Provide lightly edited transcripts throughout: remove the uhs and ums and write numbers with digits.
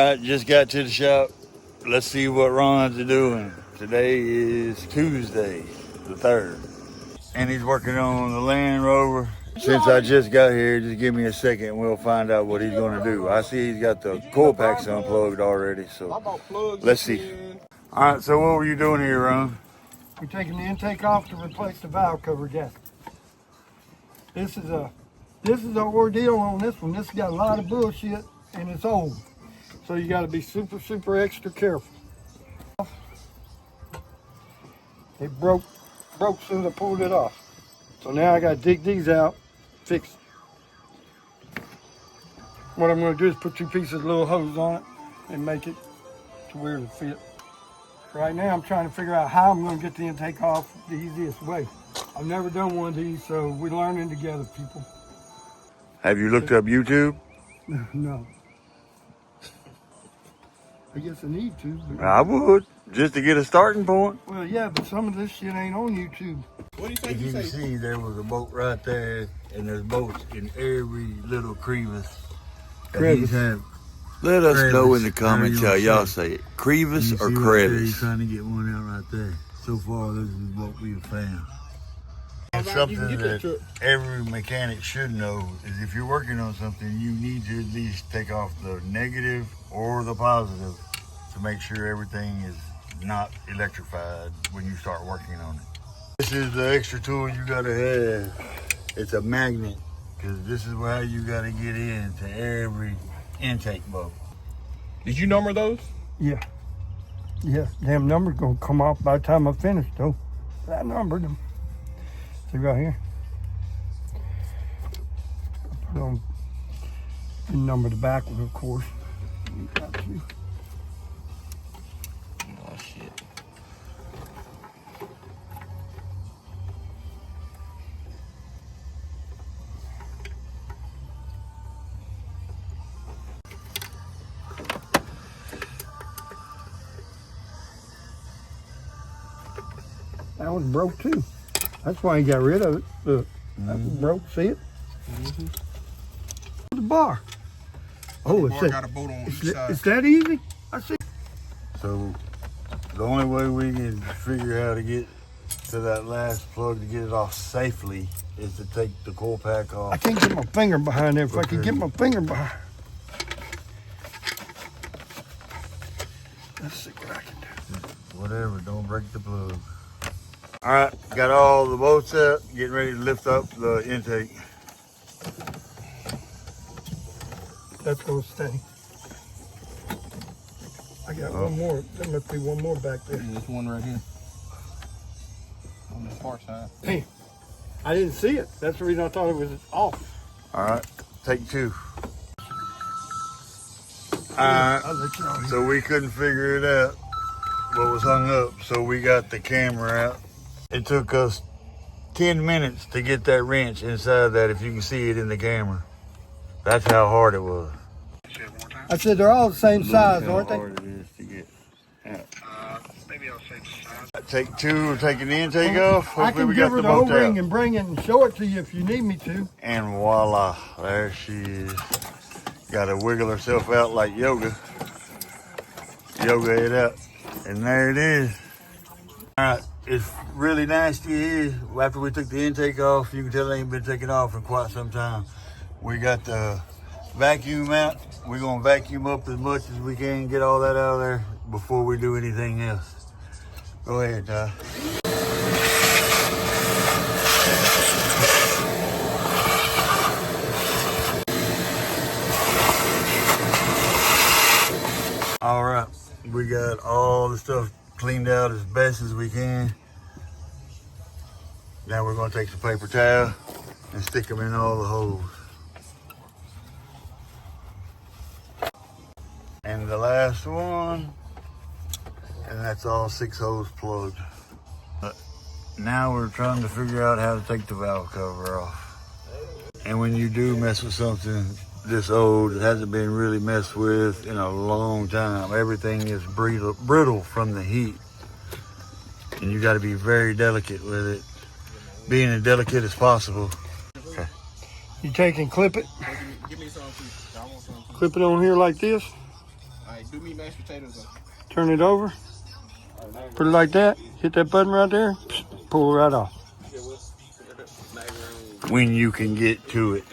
right, just got to the shop. Let's see what Ron's doing. Today is Tuesday, the 3rd. And he's working on the Land Rover. Since I just got here, just give me a second and we'll find out what he's gonna do. I see he's got the coil packs unplugged already, so let's see. All right, so what were you doing here, Ron? We're taking the intake off to replace the valve cover gasket. This is an ordeal on this one. This has got a lot of bullshit and it's old. So you gotta be super extra careful. It broke as soon as I pulled it off. So now I gotta dig these out, fix it. What I'm gonna do is put 2 pieces of little hose on it and make it to where it'll fit. Right now I'm trying to figure out how I'm gonna get the intake off the easiest way. I've never done one of these, so we're learning together, people. Have you looked up YouTube? No. I guess I need to. I would, just to get a starting point. Well, yeah, but some of this shit ain't on YouTube. What do you think? If you can see, there was a bolt right there, and there's bolts in every little crevice. Let us know in the comments how y'all say it. Crevice or crevice? He's trying to get one out right there. So far, this is what we've found. And something that every mechanic should know is if you're working on something, you need to at least take off the negative or the positive to make sure everything is not electrified when you start working on it. This is the extra tool you gotta have. It's a magnet, because this is how you gotta get into every intake bolt. Did you number those? Yeah. Yeah, damn number's gonna come off by the time I finish though. I numbered them. See right here? I put on, didn't number the back one, of course. Oh shit. That one broke too. That's why he got rid of it. Look, that one broke, see it? The bar. Oh, it's got a bolt on each side. It's that easy? I see. So the only way we can figure out how to get to that last plug to get it off safely is to take the coil pack off. I can't get my finger behind there. If I could get my finger behind. Let's see what I can do. Whatever, don't break the plug. All right, got all the bolts out, getting ready to lift up the intake. That's gonna stay. I got one more. There must be one more back there. There's one right here. On the far side. Hey, I didn't see it. That's the reason I thought it was off. All right, take 2. All right, I'll let you know. so we couldn't figure it out, what was hung up, so we got the camera out. It took us 10 minutes to get that wrench inside that, if you can see it in the camera. That's how hard it was. I said they're all the same size, aren't they? How hard it is to get out. Maybe I'll say size. Take 2, we're taking the intake off. I Hopefully can we give got her the the bolt O-ring out. and bring it and show it to you if you need me to. And voila, there she is. Got to wiggle herself out like yoga. Yoga it out. And there it is. All right, it's really nasty here. After we took the intake off, you can tell it ain't been taken off in quite some time. We got the vacuum out. We're gonna vacuum up as much as we can, get all that out of there before we do anything else. Go ahead, Ty. All right, we got all the stuff cleaned out as best as we can. Now we're gonna take some paper towel and stick them in all the holes. And the last one, and that's all 6 holes plugged. But now we're trying to figure out how to take the valve cover off. And when you do mess with something this old, it hasn't been really messed with in a long time. Everything is brittle from the heat. And you gotta be very delicate with it. Being as delicate as possible. Okay. You take and clip it. Give me some too. I want some too. Clip it on here like this. Alright, do me mashed potatoes though. Turn it over. Put it like that. Hit that button right there. Pull it right off. When you can get to it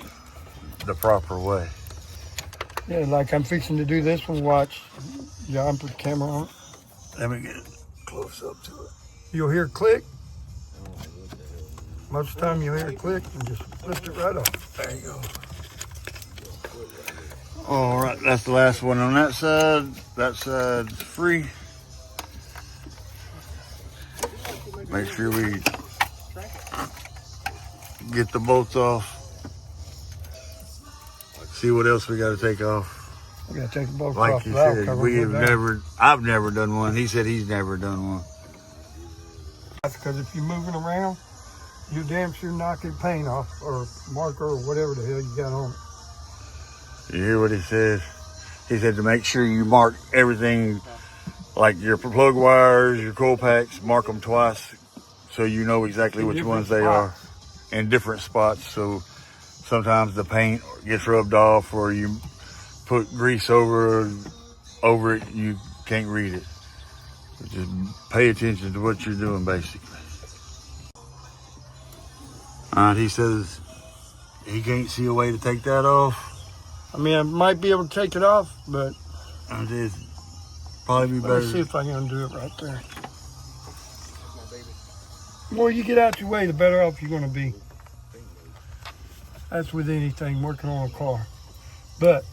the proper way. Yeah, like I'm fixing to do this one. Watch. Yeah, I'm put the camera on it. Let me get close up to it. You'll hear it click. Most of the time you'll hear it click and just lift it right off. There you go. All right, that's the last one on that side. That side's free. Make sure we get the bolts off. See what else we got to take off. We gotta take the bolts Like off you the valve said, cover. we have never, I've never done one. He said he's never done one. That's because if you're moving around, you damn sure knock your paint off or marker or whatever the hell you got on it. You hear what he says? He said to make sure you mark everything, like your plug wires, your coil packs, mark them twice so you know exactly which ones they are in different spots. So sometimes the paint gets rubbed off or you put grease over it, you can't read it. So just pay attention to what you're doing, basically. All right, he says he can't see a way to take that off. I mean, I might be able to take it off, but It'd probably be better. let's see if I can undo it right there. The more you get out your way, the better off you're going to be. That's with anything working on a car. But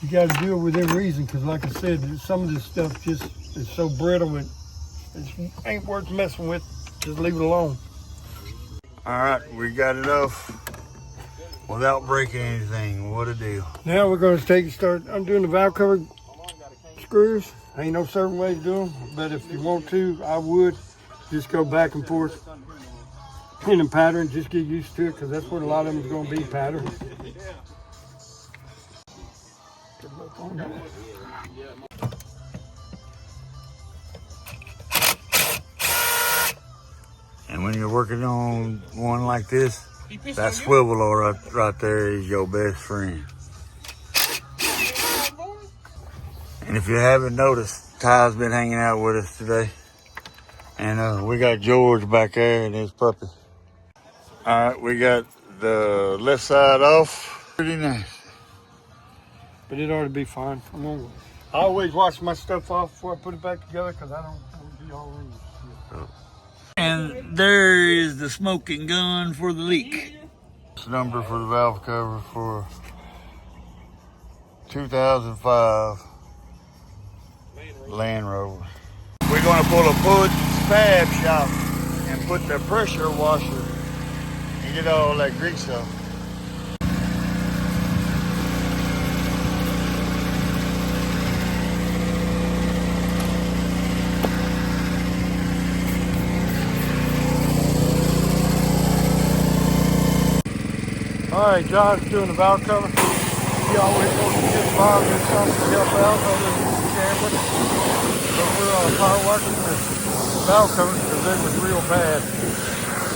you got to do it within reason, because like I said, some of this stuff just is so brittle it ain't worth messing with. Just leave it alone. All right, we got it off without breaking anything. What a deal. Now we're going to start undoing the valve cover screws. Ain't no certain way to do them, but if you want to, I would just go back and forth in a pattern. Just get used to it, because that's what a lot of them is going to be, patterns. And when you're working on one like this, that swivel right there is your best friend. And if you haven't noticed, Ty's been hanging out with us today. And we got George back there and his puppy. All right, we got the left side off. Pretty nice. But it ought to be fine. I always wash my stuff off before I put it back together, because I don't want to be all in this. And there is the smoking gun for the leak. This number for the valve cover for 2005 Land Rover. We're going to pull a Boots fab shop and put the pressure washer and get all that grease off. All right, John's doing the valve cover. He always wants to get involved in something to help out other than gambling. So we're power washing the valve covers because they was real bad.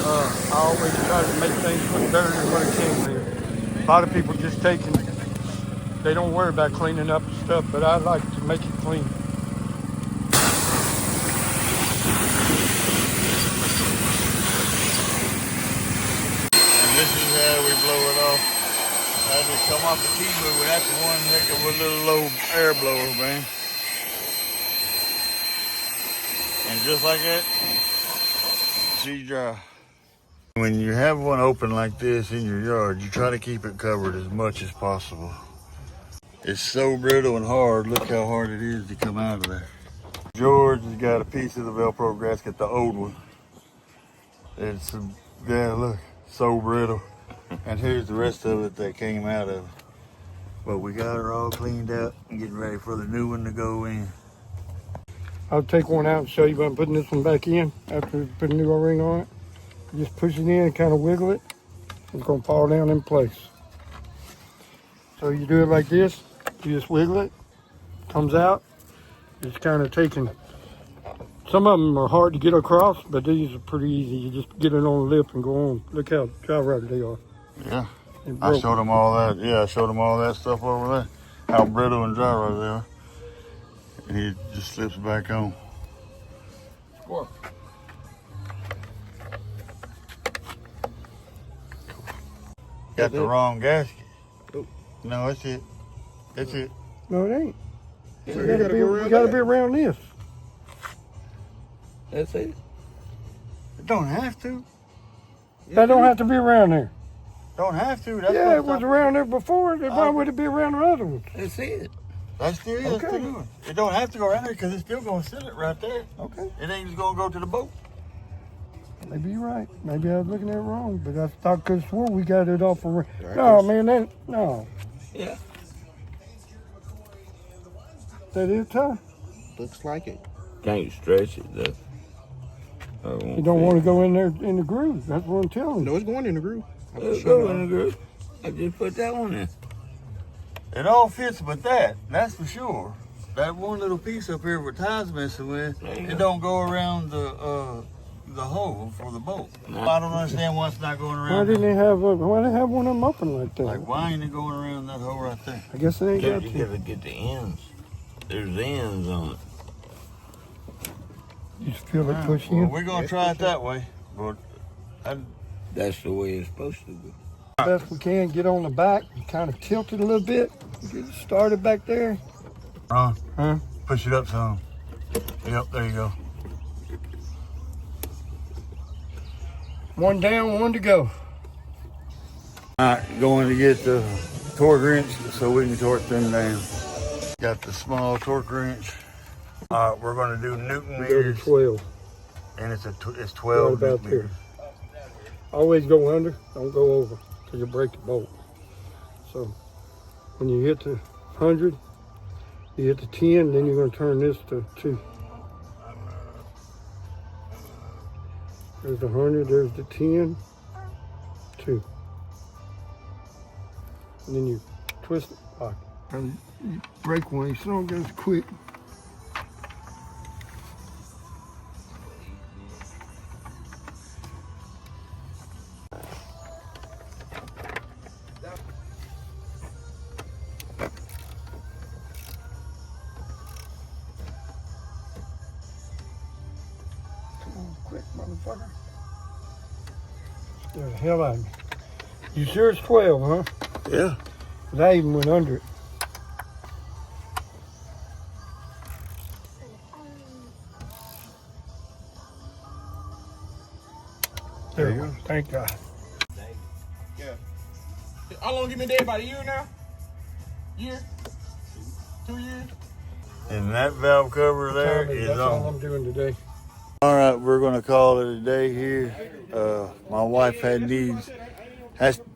I always try to make things look better than what it can be. A lot of people just they don't worry about cleaning up and stuff, but I like to make it clean. This is how we blow it off. I just come off the T-mover. That's one heck of a little low air blower, man. And just like that, she's dry. When you have one open like this in your yard, you try to keep it covered as much as possible. It's so brittle and hard. Look how hard it is to come out of there. George has got a piece of the Velcro gasket, the old one. It's, yeah, look. So brittle. And here's the rest of it that came out of it. But we got her all cleaned up and getting ready for the new one to go in. I'll take one out and show you, but I'm putting this one back in after we put a new O-ring on it. You just push it in and kind of wiggle it. It's going to fall down in place. So you do it like this. You just wiggle it. Comes out. It's kind of taking. Some of them are hard to get across, but these are pretty easy. You just get it on the lip and go on. Look how dry rotted they are. Yeah, I showed them all that. Yeah, I showed them all that stuff over there. How brittle and dry rotted they are. and it just slips back on. Score. Got the wrong gasket. Oh. No, that's it. That's it. No, it ain't. Yeah, We gotta be around this. That's it. It don't have to. That don't have to be around there. Don't have to. That's Yeah, what it was around there before. Then why would it be around the other ones? That's it. That's still it. Okay. Still good. It don't have to go around there because it's still gonna sit it right there. Okay. It ain't just gonna go to the boat. Maybe you're right. Maybe I was looking at it wrong, but I thought could swore we got it off around. Right. No, man, no. Yeah. That is tough. Looks like it. Can't stretch it though. You don't want to go in there in the groove. That's what I'm telling you. No, it's going in the groove. Let's go in the group. I just put that one in. It all fits but that's for sure. That one little piece up here where Ty's messing with, it don't go around the hole for the boat. No. I don't understand why it's not going Why around. didn't they have one of them open like that? Like, why ain't it going around that hole right there? I guess they ain't got You to. gotta get the ends. There's ends on it. You just feel it push Well, in. we're gonna try it that way, but That's the way it's supposed to be. Best we can, get on the back, kind of tilt it a little bit, get it started back there. Huh? Huh? Push it up some. Yep, there you go. One down, one to go. All right, going to get the torque wrench so we can torque them down. Got the small torque wrench. All right, we're gonna do Newton Go to meters, 12. and it's Right 12 about Newton there. meters. Always go under, don't go over, because you'll break the bolt. So when you hit the 100, you hit the 10, then you're going to turn this to 2. There's the 100, there's the 10, 2. And then you twist it like, and you break one, you don't go as quick. Quick, motherfucker. Scared the hell out of me. You sure it's 12, huh? Yeah. 'Cause I even went under it. There you go. Thank God. Yeah. How long you been dead? About a year now? Year? 2 years? And that valve cover there Tommy, is that's all on. I'm doing today. All right, we're gonna call it a day here. My wife has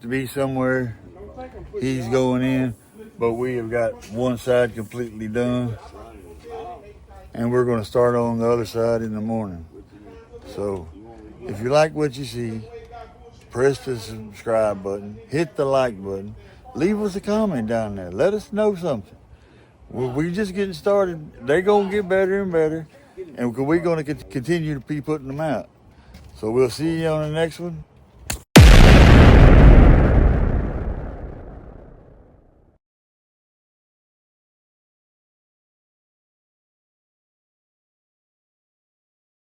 to be somewhere. He's going in, but we have got one side completely done. And we're gonna start on the other side in the morning. So if you like what you see, press the subscribe button, hit the like button, leave us a comment down there. Let us know something. We're just getting started. They're gonna get better and better, and we're gonna continue to be putting them out. So we'll see you on the next one.